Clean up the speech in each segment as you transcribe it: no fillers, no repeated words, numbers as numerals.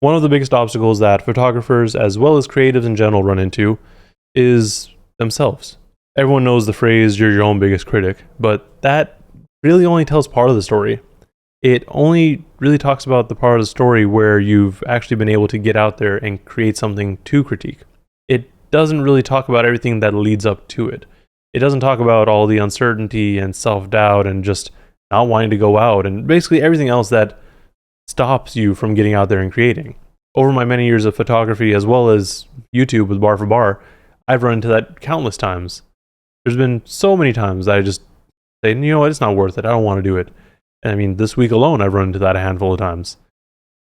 One of the biggest obstacles that photographers, as well as creatives in general, run into is themselves. Everyone knows the phrase, you're your own biggest critic, but that really only tells part of the story. It only really talks about the part of the story where you've actually been able to get out there and create something to critique. It doesn't really talk about everything that leads up to it. It doesn't talk about all the uncertainty and self-doubt and just not wanting to go out and basically everything else that stops you from getting out there and creating. Over my many years of photography, as well as YouTube with Bar for Bar, I've run into that countless times. There's been so many times that I just say, you know what, it's not worth it. I don't want to do it. And I mean, this week alone, I've run into that a handful of times.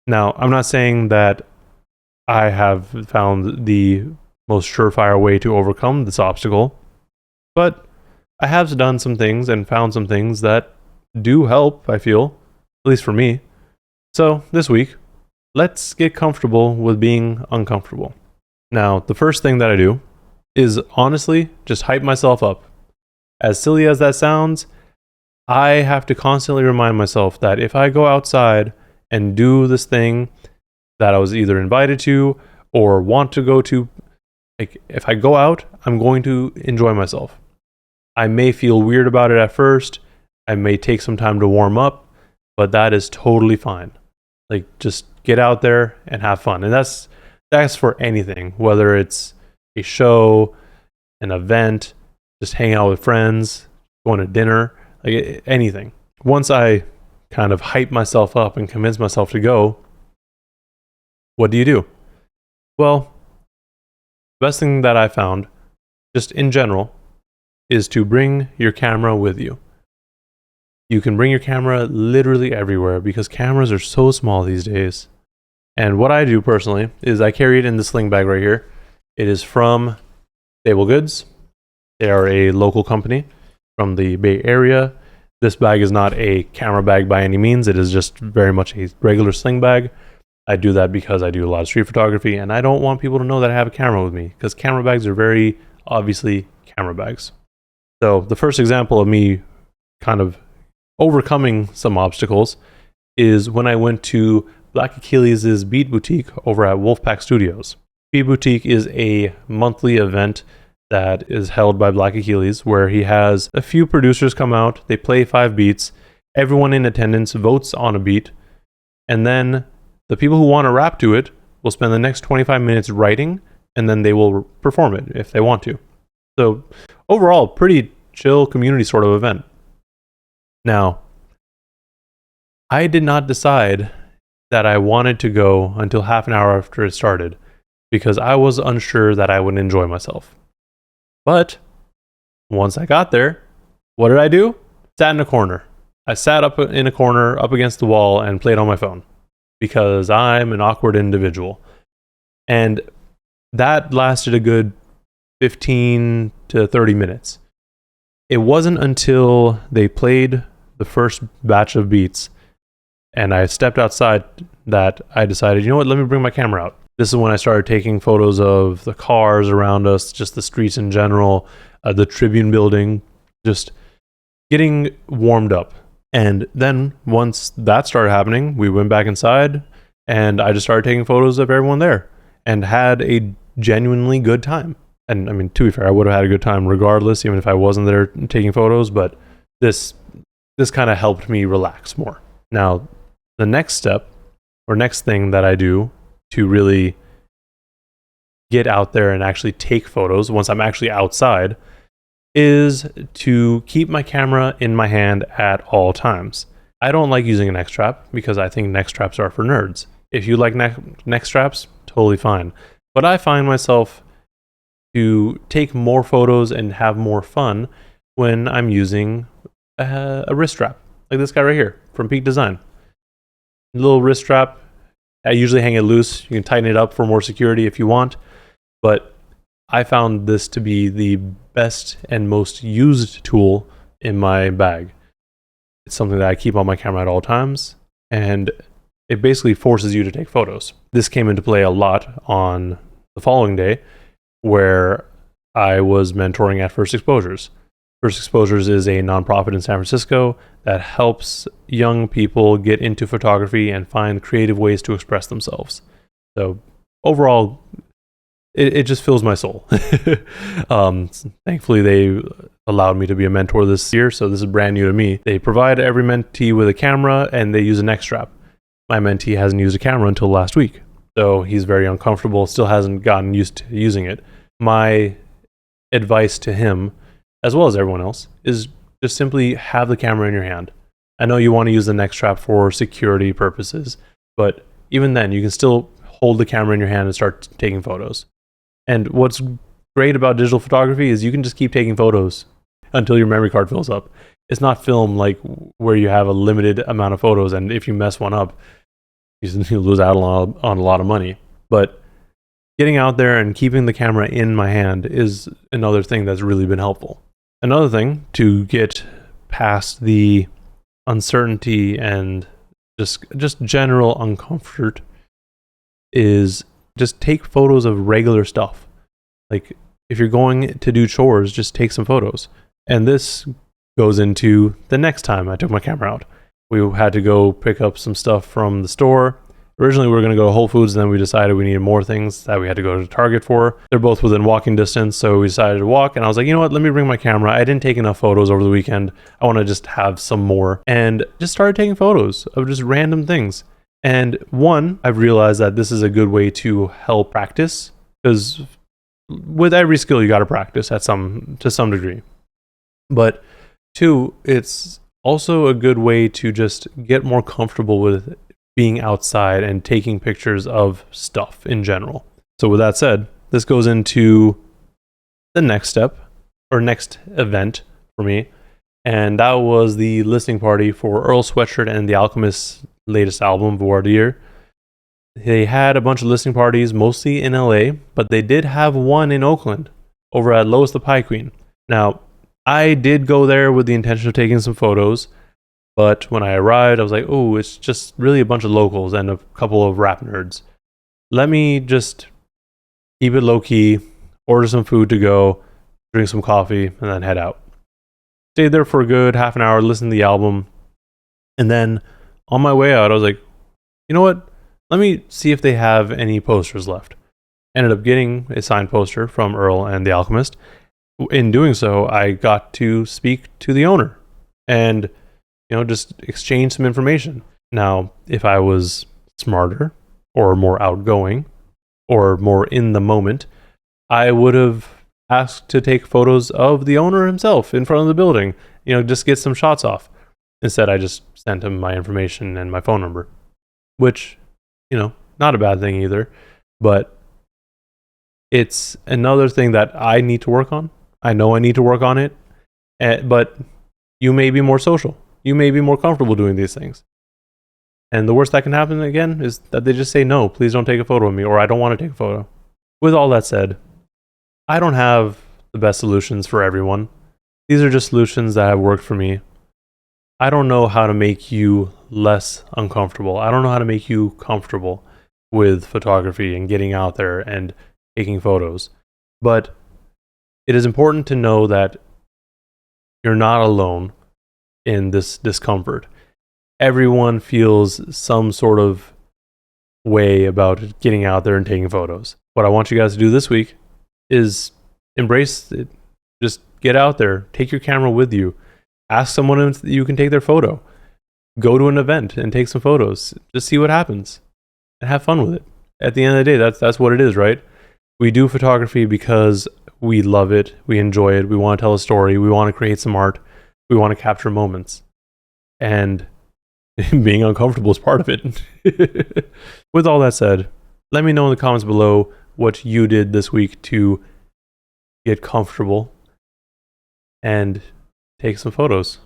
Now, I'm not saying that I have found the most surefire way to overcome this obstacle, but I have done some things and found some things that do help, I feel, at least for me. So this week, let's get comfortable with being uncomfortable. Now, the first thing that I do is honestly just hype myself up. As silly as that sounds, I have to constantly remind myself that if I go outside and do this thing that I was either invited to or want to go to, like if I go out, I'm going to enjoy myself. I may feel weird about it at first. I may take some time to warm up, but that is totally fine. Like just get out there and have fun. And that's for anything, whether it's a show, an event, just hang out with friends, going to dinner, like anything. Once I kind of hype myself up and convince myself to go, what do you do? Well, the best thing that I found, just in general, is to bring your camera with you. You can bring your camera literally everywhere because cameras are so small these days. And what I do personally is I carry it in the sling bag right here. It is from Stable Goods. They are a local company from the Bay Area. This bag is not a camera bag by any means. It is just very much a regular sling bag. I do that because I do a lot of street photography and I don't want people to know that I have a camera with me because camera bags are very obviously camera bags. So the first example of me kind of overcoming some obstacles is when I went to Black Achilles' Beat Boutique over at Wolfpack Studios. Beat Boutique is a monthly event that is held by Black Achilles, where he has a few producers come out, they play 5 beats, everyone in attendance votes on a beat, and then the people who want to rap to it will spend the next 25 minutes writing, and then they will perform it if they want to. So overall, pretty chill community sort of event. Now, I did not decide that I wanted to go until half an hour after it started, because I was unsure that I would enjoy myself. But once I got there, what did I do? Sat in a corner. I sat up in a corner up against the wall and played on my phone because I'm an awkward individual. And that lasted a good 15 to 30 minutes. It wasn't until they played the first batch of beats and I stepped outside that I decided, you know what, let me bring my camera out. This is when I started taking photos of the cars around us, just the streets in general, the Tribune building, just getting warmed up. And then once that started happening, we went back inside and I just started taking photos of everyone there and had a genuinely good time. And I mean, to be fair, I would have had a good time regardless, even if I wasn't there taking photos, but this kind of helped me relax more. Now, the next step or next thing that I do to really get out there and actually take photos once I'm actually outside is to keep my camera in my hand at all times. I don't like using a neck strap because I think neck straps are for nerds. If you like neck straps, totally fine. But I find myself to take more photos and have more fun when I'm using a wrist strap, like this guy right here from Peak Design. A little wrist strap. I usually hang it loose. You can tighten it up for more security if you want. But I found this to be the best and most used tool in my bag. It's something that I keep on my camera at all times, and it basically forces you to take photos. This came into play a lot on the following day, where I was mentoring at First Exposures. First Exposures is a nonprofit in San Francisco that helps young people get into photography and find creative ways to express themselves. So overall, it just fills my soul. Thankfully, they allowed me to be a mentor this year, so this is brand new to me. They provide every mentee with a camera, and they use a neck strap. My mentee hasn't used a camera until last week, so he's very uncomfortable, still hasn't gotten used to using it. My advice to him, as well as everyone else, is just simply have the camera in your hand. I know you want to use the neck strap for security purposes, but even then, you can still hold the camera in your hand and start taking photos. And what's great about digital photography is you can just keep taking photos until your memory card fills up. It's not film like where you have a limited amount of photos, and if you mess one up, you lose out on a lot of money. But getting out there and keeping the camera in my hand is another thing that's really been helpful. Another thing to get past the uncertainty and just general uncomfort is just take photos of regular stuff. Like if you're going to do chores, just take some photos. And this goes into the next time I took my camera out. We had to go pick up some stuff from the store. Originally, we were going to go to Whole Foods, and then we decided we needed more things that we had to go to Target for. They're both within walking distance, so we decided to walk. And I was like, you know what? Let me bring my camera. I didn't take enough photos over the weekend. I want to just have some more. And just started taking photos of just random things. And one, I've realized that this is a good way to help practice, because with every skill you got to practice to some degree. But two, it's also a good way to just get more comfortable with being outside and taking pictures of stuff in general. So with that said, this goes into the next step or next event for me, and that was the listening party for Earl Sweatshirt and the Alchemist's latest album, Voir. They had a bunch of listening parties, mostly in LA, but they did have one in Oakland, over at Lois the Pie Queen. Now, I did go there with the intention of taking some photos, but when I arrived, I was like, oh, it's just really a bunch of locals and a couple of rap nerds. Let me just keep it low-key, order some food to go, drink some coffee, and then head out. Stayed there for a good half an hour, listened to the album, and then on my way out, I was like, you know what? Let me see if they have any posters left. Ended up getting a signed poster from Earl and the Alchemist. In doing so, I got to speak to the owner and, just exchange some information. Now, if I was smarter or more outgoing or more in the moment, I would have asked to take photos of the owner himself in front of the building, just get some shots off. Instead, I just sent him my information and my phone number, which, not a bad thing either, but it's another thing that I need to work on. I know I need to work on it, but you may be more social. You may be more comfortable doing these things. And the worst that can happen, again, is that they just say, no, please don't take a photo of me, or I don't want to take a photo. With all that said, I don't have the best solutions for everyone. These are just solutions that have worked for me. I don't know how to make you less uncomfortable. I don't know how to make you comfortable with photography and getting out there and taking photos. But it is important to know that you're not alone in this discomfort. Everyone feels some sort of way about getting out there and taking photos. What I want you guys to do this week is embrace it. Just get out there, take your camera with you, ask someone if you can take their photo, go to an event and take some photos, just see what happens and have fun with it. At the end of the day, that's what it is, right? We do photography because we love it, we enjoy it, we want to tell a story, we want to create some art, we want to capture moments. And being uncomfortable is part of it. With all that said, let me know in the comments below what you did this week to get comfortable and take some photos.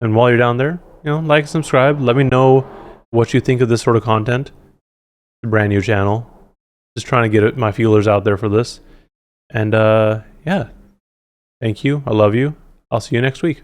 And while you're down there, like, subscribe. Let me know what you think of this sort of content. It's a brand new channel. Just trying to get my feelers out there for this. And yeah, thank you. I love you. I'll see you next week.